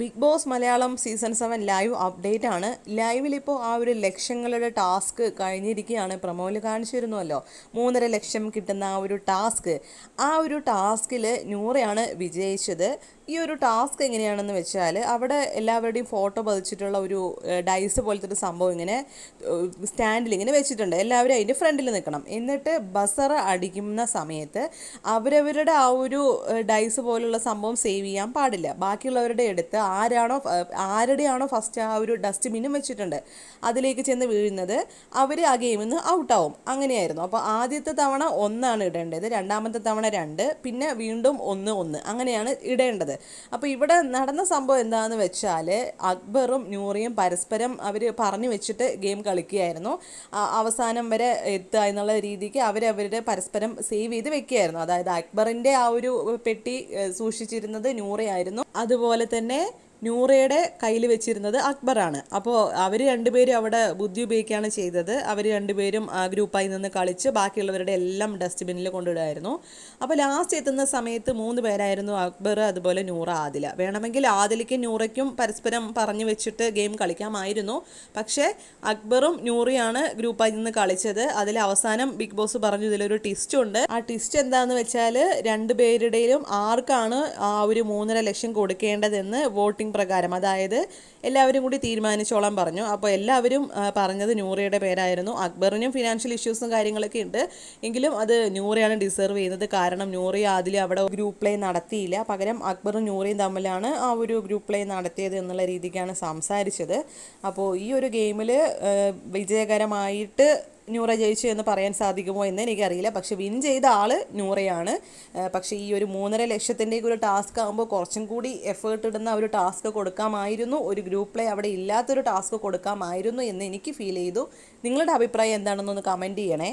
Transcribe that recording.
Big boss Malayalam season 7 live update ആണ്. ലൈവിലിപ്പോൾ ആ ഒരു ലക്ഷങ്ങളുടെ ടാസ്ക് കഴിഞ്ഞിരിക്കുകയാണ്. പ്രൊമോയിൽ കാണിച്ചിരുന്നുവല്ലോ 3.5 ലക്ഷം കിട്ടുന്ന ആ ഒരു ടാസ്കിൽ നൂറയാണ് വിജയിച്ചത്. ഈ ഒരു ടാസ്ക് എങ്ങനെയാണെന്ന് വെച്ചാൽ അവിടെ എല്ലാവരുടെയും ഫോട്ടോ പതിച്ചിട്ടുള്ള ഒരു ഡൈസ് പോലത്തെ ഒരു സംഭവം ഇങ്ങനെ സ്റ്റാൻഡിൽ ഇങ്ങനെ വെച്ചിട്ടുണ്ട്. എല്ലാവരും അതിൻ്റെ ഫ്രണ്ടിൽ നിൽക്കണം. എന്നിട്ട് ബസറ അടിക്കുന്ന സമയത്ത് അവരവരുടെ ആ ഒരു ഡൈസ് പോലുള്ള സംഭവം സേവ് ചെയ്യാൻ പാടില്ല. ബാക്കിയുള്ളവരുടെ അടുത്ത് ആരുടെയാണോ ഫസ്റ്റ് ആ ഒരു ഡസ്റ്റ്ബിന്നും വെച്ചിട്ടുണ്ട് അതിലേക്ക് ചെന്ന് വീഴുന്നത് അവർ ആ ഗെയിമിൽ നിന്ന് ഔട്ടാവും. അങ്ങനെയായിരുന്നു. അപ്പോൾ ആദ്യത്തെ തവണ 1 ഇടേണ്ടത്, രണ്ടാമത്തെ തവണ 2, പിന്നെ വീണ്ടും 1 അങ്ങനെയാണ് ഇടേണ്ടത്. അപ്പോൾ ഇവിടെ നടന്ന സംഭവം എന്താണെന്ന് വെച്ചാൽ അക്ബറും നൂറിയും പരസ്പരം അവർ പറഞ്ഞു വെച്ചിട്ട് ഗെയിം കളിക്കുകയായിരുന്നു. അവസാനം വരെ എത്തുക എന്നുള്ള രീതിക്ക് അവരവരുടെ പരസ്പരം സേവ് ചെയ്ത് വെക്കുകയായിരുന്നു. അതായത് അക്ബറിൻ്റെ ആ ഒരു പെട്ടി സൂക്ഷിച്ചിരുന്നത് നൂറയായിരുന്നു. അതുപോലെ തന്നെ നൂറയുടെ കയ്യിൽ വെച്ചിരുന്നത് അക്ബറാണ്. അപ്പോൾ അവർ രണ്ടുപേരും അവിടെ ബുദ്ധി ഉപയോഗിക്കുകയാണ് ചെയ്തത്. അവർ രണ്ടുപേരും ഗ്രൂപ്പായി നിന്ന് കളിച്ച് ബാക്കിയുള്ളവരുടെ എല്ലാം ഡസ്റ്റ്ബിന്നിൽ കൊണ്ടിടുമായിരുന്നു. അപ്പോൾ ലാസ്റ്റ് എത്തുന്ന സമയത്ത് 3 പേരായിരുന്നു, അക്ബർ, അതുപോലെ നൂറ, ആദില. വേണമെങ്കിൽ ആദിലയ്ക്കും നൂറയ്ക്കും പരസ്പരം പറഞ്ഞു വെച്ചിട്ട് ഗെയിം കളിക്കാമായിരുന്നു. പക്ഷേ അക്ബറും നൂറയാണ് ഗ്രൂപ്പായി നിന്ന് കളിച്ചത്. അതിൽ അവസാനം ബിഗ് ബോസ് പറഞ്ഞു ഇതിലൊരു ട്വിസ്റ്റ് ഉണ്ട്. ആ ട്വിസ്റ്റ് എന്താണെന്ന് വെച്ചാൽ രണ്ടുപേരുടെയും ആർക്കാണ് ആ ഒരു 3.5 ലക്ഷം കൊടുക്കേണ്ടതെന്ന് വോട്ടിംഗ് പ്രകാരം, അതായത് എല്ലാവരും കൂടി തീരുമാനിച്ചോളാൻ പറഞ്ഞു. അപ്പോൾ എല്ലാവരും പറഞ്ഞത് നൂറയുടെ പേരായിരുന്നു. അക്ബറിനും ഫിനാൻഷ്യൽ ഇഷ്യൂസും കാര്യങ്ങളൊക്കെ ഉണ്ട്, എങ്കിലും അത് നൂറയാണ് ഡിസേർവ് ചെയ്യുന്നത്. കാരണം നൂറയും ആദിലും അവിടെ ഗ്രൂപ്പ് പ്ലേ നടത്തിയില്ല. പകരം അക്ബറും നൂറയും തമ്മിലാണ് ആ ഒരു ഗ്രൂപ്പ് പ്ലേ നടത്തിയത് എന്നുള്ള രീതിക്കാണ് സംസാരിച്ചത്. അപ്പോൾ ഈ ഒരു ഗെയിമിൽ വിജയകരമായിട്ട് നൂറ ജയിച്ചു എന്ന് പറയാൻ സാധിക്കുമോ എന്ന് എനിക്കറിയില്ല. പക്ഷെ വിൻ ചെയ്ത ആൾ നൂറയാണ്. പക്ഷേ ഈ ഒരു 3.5 ലക്ഷത്തിൻ്റെ ഒരു ടാസ്ക് ആകുമ്പോൾ കുറച്ചും കൂടി എഫേർട്ട് ഇടുന്ന ഒരു ടാസ്ക് കൊടുക്കാമായിരുന്നു. ഒരു ഗ്രൂപ്പ് പ്ലേ അവിടെ ഇല്ലാത്തൊരു ടാസ്ക് കൊടുക്കാമായിരുന്നു എന്ന് എനിക്ക് ഫീൽ ചെയ്തു. നിങ്ങളുടെ അഭിപ്രായം എന്താണെന്നൊന്ന് കമൻറ്റ് ചെയ്യണേ.